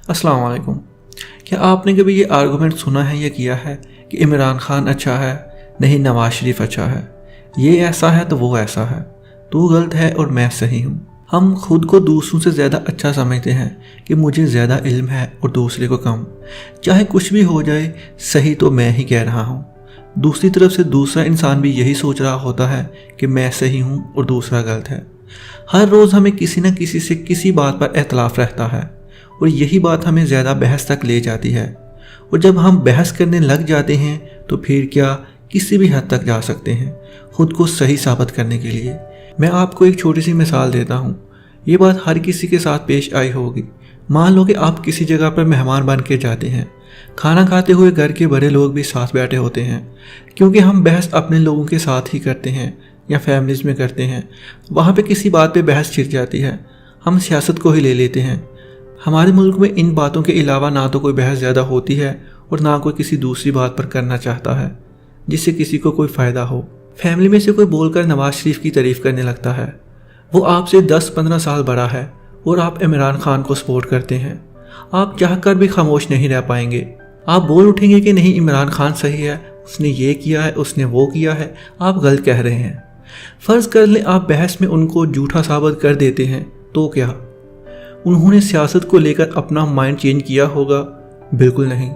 अस्सलाम वालेकुम। क्या आपने कभी ये आर्गूमेंट सुना है या किया है कि इमरान खान अच्छा है, नहीं नवाज शरीफ अच्छा है, ये ऐसा है तो वो ऐसा है, तू गलत है और मैं सही हूँ। हम खुद को दूसरों से ज़्यादा अच्छा समझते हैं कि मुझे ज़्यादा इल्म है और दूसरे को कम। चाहे कुछ भी हो जाए, सही तो मैं ही कह रहा हूँ। दूसरी तरफ से दूसरा इंसान भी यही सोच रहा होता है कि मैं सही हूँ और दूसरा गलत है। हर रोज़ हमें किसी न किसी से किसी बात पर इख्तलाफ रहता है और यही बात हमें ज़्यादा बहस तक ले जाती है। और जब हम बहस करने लग जाते हैं तो फिर क्या किसी भी हद तक जा सकते हैं खुद को सही साबित करने के लिए। मैं आपको एक छोटी सी मिसाल देता हूँ। ये बात हर किसी के साथ पेश आई होगी। मान लो कि आप किसी जगह पर मेहमान बन के जाते हैं। खाना खाते हुए घर के बड़े लोग भी साथ बैठे होते हैं। क्योंकि हम बहस अपने लोगों के साथ ही करते हैं या फैमिलीज में करते हैं, वहाँ पे किसी बात पे बहस छिड़ जाती है। हम सियासत को ही ले लेते हैं। हमारे मुल्क में इन बातों के अलावा ना तो कोई बहस ज़्यादा होती है और ना कोई किसी दूसरी बात पर करना चाहता है जिससे किसी को कोई फ़ायदा हो। फैमिली में से कोई बोलकर नवाज शरीफ की तारीफ़ करने लगता है। वो आपसे 10-15 साल बड़ा है और आप इमरान खान को सपोर्ट करते हैं। आप चाहकर भी खामोश नहीं रह पाएंगे। आप बोल उठेंगे कि नहीं, इमरान खान सही है, उसने ये किया है, उसने वो किया है, आप गलत कह रहे हैं। फ़र्ज़ कर लें आप बहस में उनको झूठा साबित कर देते हैं, तो क्या उन्होंने सियासत को लेकर अपना माइंड चेंज किया होगा? बिल्कुल नहीं,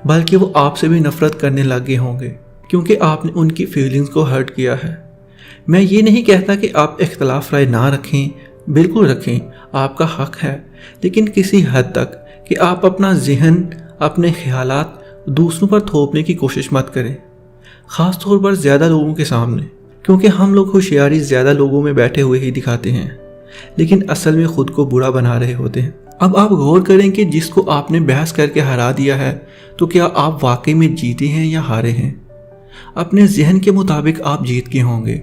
बल्कि वो आपसे भी नफ़रत करने लगे होंगे क्योंकि आपने उनकी फीलिंग्स को हर्ट किया है। मैं ये नहीं कहता कि आप इख्तलाफ राय ना रखें, बिल्कुल रखें, आपका हक है, लेकिन किसी हद तक कि आप अपना जहन, अपने ख्यालात दूसरों पर थोपने की कोशिश मत करें, ख़ास तौर पर ज़्यादा लोगों के सामने। क्योंकि हम लोग होशियारी ज़्यादा लोगों में बैठे हुए ही दिखाते हैं, लेकिन असल में खुद को बुरा बना रहे होते हैं। अब आप गौर करें कि जिसको आपने बहस करके हरा दिया है, तो क्या आप वाकई में जीते हैं या हारे हैं? अपने जहन के मुताबिक आप जीत के होंगे,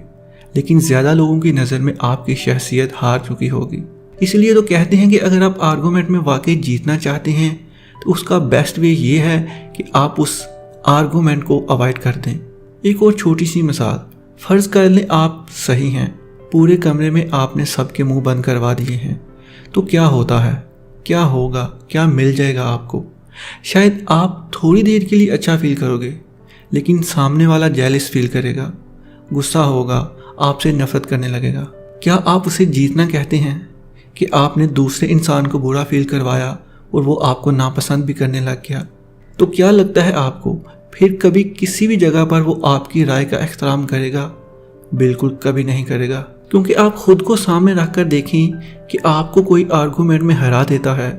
लेकिन ज़्यादा लोगों की नज़र में आपकी शख्सियत हार चुकी होगी। इसलिए तो कहते हैं कि अगर आप आर्गूमेंट में वाकई जीतना चाहते हैं तो उसका बेस्ट वे ये है कि आप उस आर्गूमेंट को अवॉइड कर दें। एक और छोटी सी मिसाल, फ़र्ज़ कर लें आप सही हैं, पूरे कमरे में आपने सबके मुंह बंद करवा दिए हैं, तो क्या होता है, क्या होगा, क्या मिल जाएगा आपको? शायद आप थोड़ी देर के लिए अच्छा फील करोगे, लेकिन सामने वाला जेलस फील करेगा, गुस्सा होगा, आपसे नफरत करने लगेगा। क्या आप उसे जीतना कहते हैं कि आपने दूसरे इंसान को बुरा फील करवाया और वो आपको नापसंद भी करने लग गया? तो क्या लगता है आपको फिर कभी किसी भी जगह पर वो आपकी राय का एहतराम करेगा? बिल्कुल कभी नहीं करेगा। क्योंकि आप खुद को सामने रख कर देखें कि आपको कोई आर्गूमेंट में हरा देता है,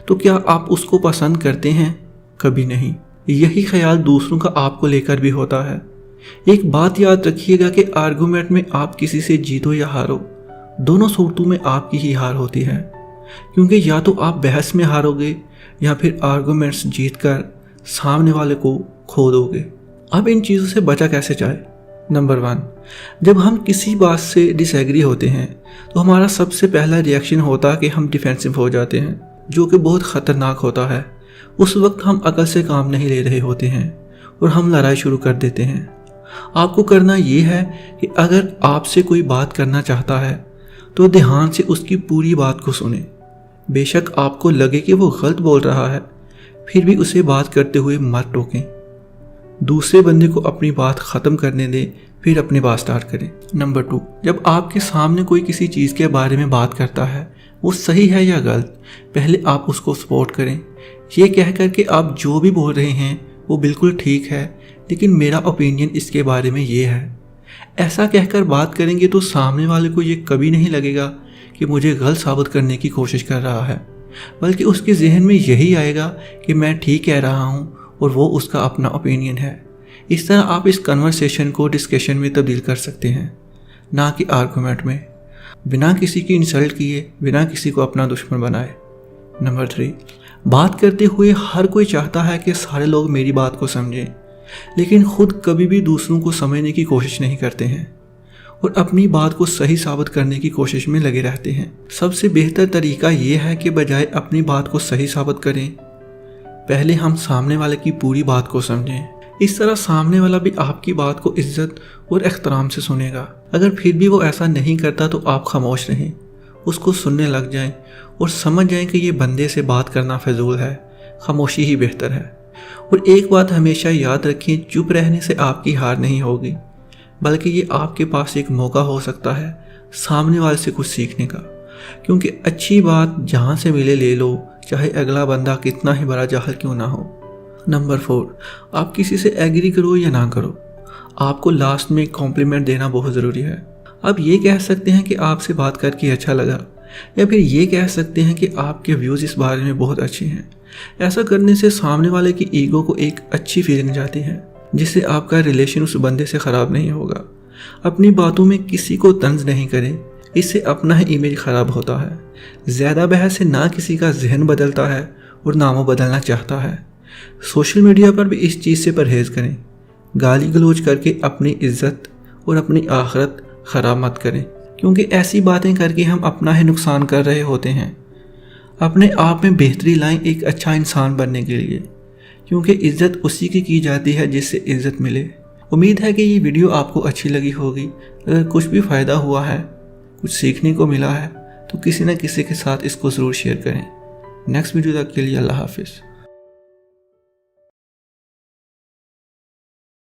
तो क्या आप उसको पसंद करते हैं? कभी नहीं। यही ख्याल दूसरों का आपको लेकर भी होता है। एक बात याद रखिएगा कि आर्गूमेंट में आप किसी से जीतो या हारो, दोनों सूरतों में आपकी ही हार होती है। क्योंकि या तो आप बहस में हारोगे या फिर आर्गूमेंट्स जीत कर सामने वाले को खो दोगे। अब इन चीज़ों से बचा कैसे जाए? नंबर 1, जब हम किसी बात से डिसएग्री होते हैं तो हमारा सबसे पहला रिएक्शन होता है कि हम डिफेंसिव हो जाते हैं, जो कि बहुत ख़तरनाक होता है। उस वक्त हम अकल से काम नहीं ले रहे होते हैं और हम लड़ाई शुरू कर देते हैं। आपको करना ये है कि अगर आपसे कोई बात करना चाहता है तो ध्यान से उसकी पूरी बात को सुने। बेशक आपको लगे कि वो गलत बोल रहा है, फिर भी उसे बात करते हुए मत टोकें। दूसरे बंदे को अपनी बात ख़त्म करने दें, फिर अपनी बात स्टार्ट करें। नंबर 2, जब आपके सामने कोई किसी चीज़ के बारे में बात करता है, वो सही है या गलत, पहले आप उसको सपोर्ट करें, ये कह कर कि आप जो भी बोल रहे हैं वो बिल्कुल ठीक है, लेकिन मेरा ओपिनियन इसके बारे में ये है। ऐसा कहकर बात करेंगे तो सामने वाले को ये कभी नहीं लगेगा कि मुझे गलत साबित करने की कोशिश कर रहा है, बल्कि उसके जहन में यही आएगा कि मैं ठीक कह रहा हूँ और वो उसका अपना ओपिनियन है। इस तरह आप इस कन्वर्सेशन को डिस्कशन में तब्दील कर सकते हैं, ना कि आर्गूमेंट में, बिना किसी की इंसल्ट किए, बिना किसी को अपना दुश्मन बनाए। नंबर 3, बात करते हुए हर कोई चाहता है कि सारे लोग मेरी बात को समझें, लेकिन खुद कभी भी दूसरों को समझने की कोशिश नहीं करते हैं और अपनी बात को सही साबित करने की कोशिश में लगे रहते हैं। सबसे बेहतर तरीका ये है कि बजाय अपनी बात को सही साबित करें, पहले हम सामने वाले की पूरी बात को समझें। इस तरह सामने वाला भी आपकी बात को इज्जत और एहतराम से सुनेगा। अगर फिर भी वो ऐसा नहीं करता तो आप खामोश रहें اس کو سننے لگ جائیں اور سمجھ جائیں کہ یہ بندے سے بات کرنا فضول ہے، خاموشی ہی بہتر ہے۔ اور ایک بات ہمیشہ یاد رکھیں، چپ رہنے سے آپ کی ہار نہیں ہوگی، بلکہ یہ آپ کے پاس ایک موقع ہو سکتا ہے سامنے والے سے کچھ سیکھنے کا، کیونکہ اچھی بات جہاں سے ملے لے لو، چاہے اگلا بندہ کتنا ہی بڑا جاہل کیوں نہ ہو۔ نمبر 4، آپ کسی سے ایگری کرو یا نہ کرو، آپ کو لاسٹ میں کمپلیمنٹ دینا بہت ضروری ہے۔ آپ یہ کہہ سکتے ہیں کہ آپ سے بات کر کے اچھا لگا، یا پھر یہ کہہ سکتے ہیں کہ آپ کے ویوز اس بارے میں بہت اچھے ہیں۔ ایسا کرنے سے سامنے والے کی ایگو کو ایک اچھی فیلنگ جاتی ہے، جس سے آپ کا ریلیشن اس بندے سے خراب نہیں ہوگا۔ اپنی باتوں میں کسی کو طنز نہیں کریں، اس سے اپنا ہی امیج خراب ہوتا ہے۔ زیادہ بحث سے نہ کسی کا ذہن بدلتا ہے اور نہ وہ بدلنا چاہتا ہے۔ سوشل میڈیا پر بھی اس چیز سے پرہیز کریں، گالی گلوچ کر کے اپنی عزت اور اپنی آخرت خراب مت کریں، کیونکہ ایسی باتیں کر کے ہم اپنا ہی نقصان کر رہے ہوتے ہیں۔ اپنے آپ میں بہتری لائیں ایک اچھا انسان بننے کے لیے، کیونکہ عزت اسی کی جاتی ہے جس سے عزت ملے۔ امید ہے کہ یہ ویڈیو آپ کو اچھی لگی ہوگی۔ اگر کچھ بھی فائدہ ہوا ہے، کچھ سیکھنے کو ملا ہے، تو کسی نہ کسی کے ساتھ اس کو ضرور شیئر کریں۔ نیکسٹ ویڈیو تک کے لیے اللہ حافظ۔